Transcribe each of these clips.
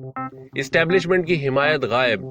Establishment کی حمایت غائب،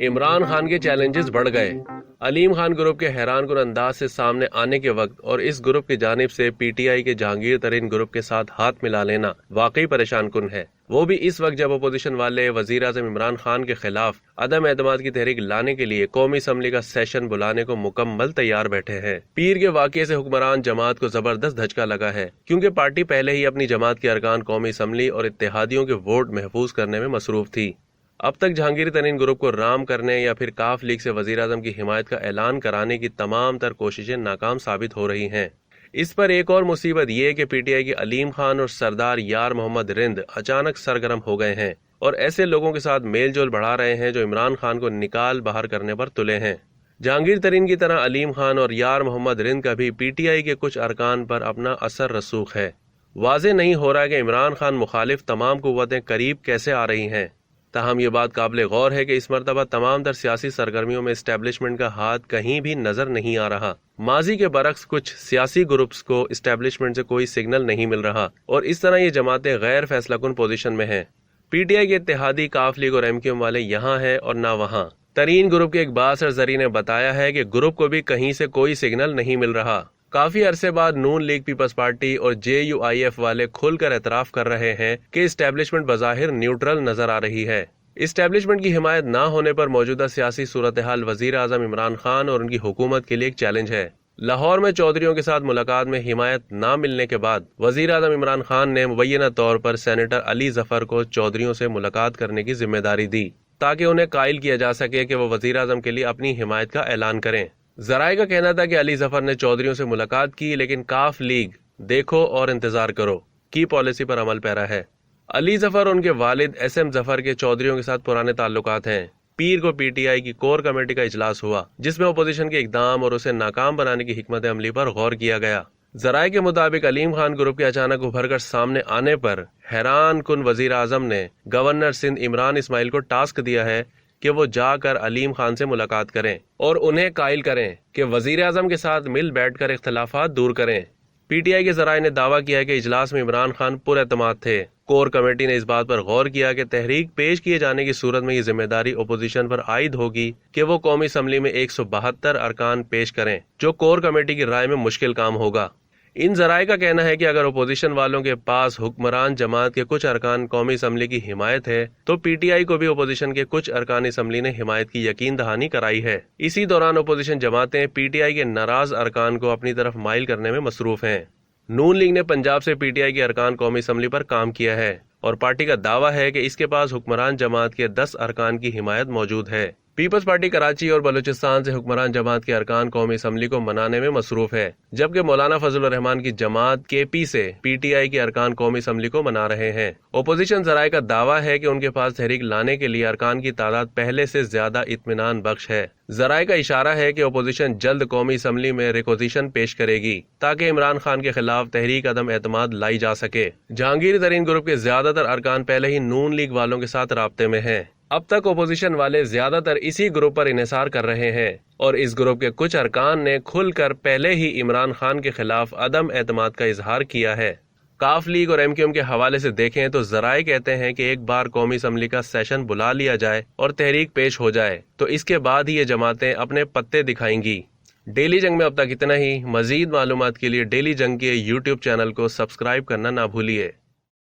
عمران خان کے چیلنجز بڑھ گئے۔ علیم خان گروپ کے حیران کن انداز سے سامنے آنے کے وقت اور اس گروپ کی جانب سے پی ٹی آئی کے جہانگیر ترین گروپ کے ساتھ ہاتھ ملا لینا واقعی پریشان کن ہے، وہ بھی اس وقت جب اپوزیشن والے وزیر اعظم عمران خان کے خلاف عدم اعتماد کی تحریک لانے کے لیے قومی اسمبلی کا سیشن بلانے کو مکمل تیار بیٹھے ہیں۔ پیر کے واقعے سے حکمران جماعت کو زبردست دھچکا لگا ہے، کیونکہ پارٹی پہلے ہی اپنی جماعت کے ارکان قومی اسمبلی اور اتحادیوں کے ووٹ محفوظ کرنے میں مصروف تھی۔ اب تک جہانگیر ترین گروپ کو رام کرنے یا پھر کاف لیگ سے وزیر اعظم کی حمایت کا اعلان کرانے کی تمام تر کوششیں ناکام ثابت ہو رہی ہیں۔ اس پر ایک اور مصیبت یہ کہ پی ٹی آئی کے علیم خان اور سردار یار محمد رند اچانک سرگرم ہو گئے ہیں اور ایسے لوگوں کے ساتھ میل جول بڑھا رہے ہیں جو عمران خان کو نکال باہر کرنے پر تلے ہیں۔ جہانگیر ترین کی طرح علیم خان اور یار محمد رند کا بھی پی ٹی آئی کے کچھ ارکان پر اپنا اثر رسوخ ہے۔ واضح نہیں ہو رہا کہ عمران خان مخالف تمام قوتیں قریب کیسے آ رہی ہیں، تاہم یہ بات قابل غور ہے کہ اس مرتبہ تمام تر سیاسی سرگرمیوں میں اسٹیبلشمنٹ کا ہاتھ کہیں بھی نظر نہیں آ رہا۔ ماضی کے برعکس کچھ سیاسی گروپس کو اسٹیبلشمنٹ سے کوئی سگنل نہیں مل رہا اور اس طرح یہ جماعتیں غیر فیصلہ کن پوزیشن میں ہیں۔ پی ٹی آئی کے اتحادی کاف لیگ اور ایم کیو ایم والے یہاں ہیں اور نہ وہاں۔ ترین گروپ کے ایک بااثر ذریعے نے بتایا ہے کہ گروپ کو بھی کہیں سے کوئی سگنل نہیں مل رہا۔ کافی عرصے بعد نون لیگ پیپلز پارٹی اور جے یو آئی ایف والے کھل کر اعتراف کر رہے ہیں کہ اسٹیبلشمنٹ بظاہر نیوٹرل نظر آ رہی ہے۔ اسٹیبلشمنٹ کی حمایت نہ ہونے پر موجودہ سیاسی صورتحال وزیر اعظم عمران خان اور ان کی حکومت کے لیے ایک چیلنج ہے۔ لاہور میں چودھریوں کے ساتھ ملاقات میں حمایت نہ ملنے کے بعد وزیر اعظم عمران خان نے مبینہ طور پر سینیٹر علی ظفر کو چودھریوں سے ملاقات کرنے کی ذمہ داری دی تاکہ انہیں قائل کیا جا سکے کہ وہ وزیر اعظم کے لیے اپنی حمایت کا اعلان کریں۔ ذرائع کا کہنا تھا کہ علی ظفر نے چودھریوں سے ملاقات کی، لیکن کاف لیگ دیکھو اور انتظار کرو کی پالیسی پر عمل پیرا ہے۔ علی ظفر اور ان کے والد ایس ایم ظفر کے چودھریوں کے ساتھ پرانے تعلقات ہیں۔ پیر کو پی ٹی آئی کی کور کمیٹی کا اجلاس ہوا جس میں اپوزیشن کے اقدام اور اسے ناکام بنانے کی حکمت عملی پر غور کیا گیا۔ ذرائع کے مطابق علیم خان گروپ کے اچانک ابھر کر سامنے آنے پر حیران کن وزیر اعظم نے گورنر سندھ عمران اسماعیل کو ٹاسک دیا ہے کہ وہ جا کر علیم خان سے ملاقات کریں اور انہیں قائل کریں کہ وزیر اعظم کے ساتھ مل بیٹھ کر اختلافات دور کریں۔ پی ٹی آئی کے ذرائع نے دعویٰ کیا ہے کہ اجلاس میں عمران خان پر اعتماد تھے۔ کور کمیٹی نے اس بات پر غور کیا کہ تحریک پیش کیے جانے کی صورت میں یہ ذمہ داری اپوزیشن پر عائد ہوگی کہ وہ قومی اسمبلی میں 172 ارکان پیش کریں، جو کور کمیٹی کی رائے میں مشکل کام ہوگا۔ ان ذرائع کا کہنا ہے کہ اگر اپوزیشن والوں کے پاس حکمران جماعت کے کچھ ارکان قومی اسمبلی کی حمایت ہے تو پی ٹی آئی کو بھی اپوزیشن کے کچھ ارکان اسمبلی نے حمایت کی یقین دہانی کرائی ہے۔ اسی دوران اپوزیشن جماعتیں پی ٹی آئی کے ناراض ارکان کو اپنی طرف مائل کرنے میں مصروف ہیں۔ نون لیگ نے پنجاب سے پی ٹی آئی کے ارکان قومی اسمبلی پر کام کیا ہے اور پارٹی کا دعویٰ ہے کہ اس کے پاس حکمران جماعت کے 10 ارکان کی حمایت موجود ہے۔ پیپلز پارٹی کراچی اور بلوچستان سے حکمران جماعت کے ارکان قومی اسمبلی کو منانے میں مصروف ہے، جبکہ مولانا فضل الرحمان کی جماعت کے پی سے پی ٹی آئی کے ارکان قومی اسمبلی کو منا رہے ہیں۔ اپوزیشن ذرائع کا دعویٰ ہے کہ ان کے پاس تحریک لانے کے لیے ارکان کی تعداد پہلے سے زیادہ اطمینان بخش ہے۔ ذرائع کا اشارہ ہے کہ اپوزیشن جلد قومی اسمبلی میں ریکوزیشن پیش کرے گی تاکہ عمران خان کے خلاف تحریک عدم اعتماد لائی جا سکے۔ جہانگیر ترین گروپ کے زیادہ تر ارکان پہلے ہی نون لیگ والوں کے ساتھ رابطے میں ہیں۔ اب تک اپوزیشن والے زیادہ تر اسی گروپ پر انحصار کر رہے ہیں اور اس گروپ کے کچھ ارکان نے کھل کر پہلے ہی عمران خان کے خلاف عدم اعتماد کا اظہار کیا ہے۔ کاف لیگ اور ایم کیو ایم کے حوالے سے دیکھیں تو ذرائع کہتے ہیں کہ ایک بار قومی اسمبلی کا سیشن بلا لیا جائے اور تحریک پیش ہو جائے تو اس کے بعد ہی یہ جماعتیں اپنے پتے دکھائیں گی۔ ڈیلی جنگ میں اب تک اتنا ہی۔ مزید معلومات کے لیے ڈیلی جنگ کے یوٹیوب چینل کو سبسکرائب کرنا نہ بھولیے۔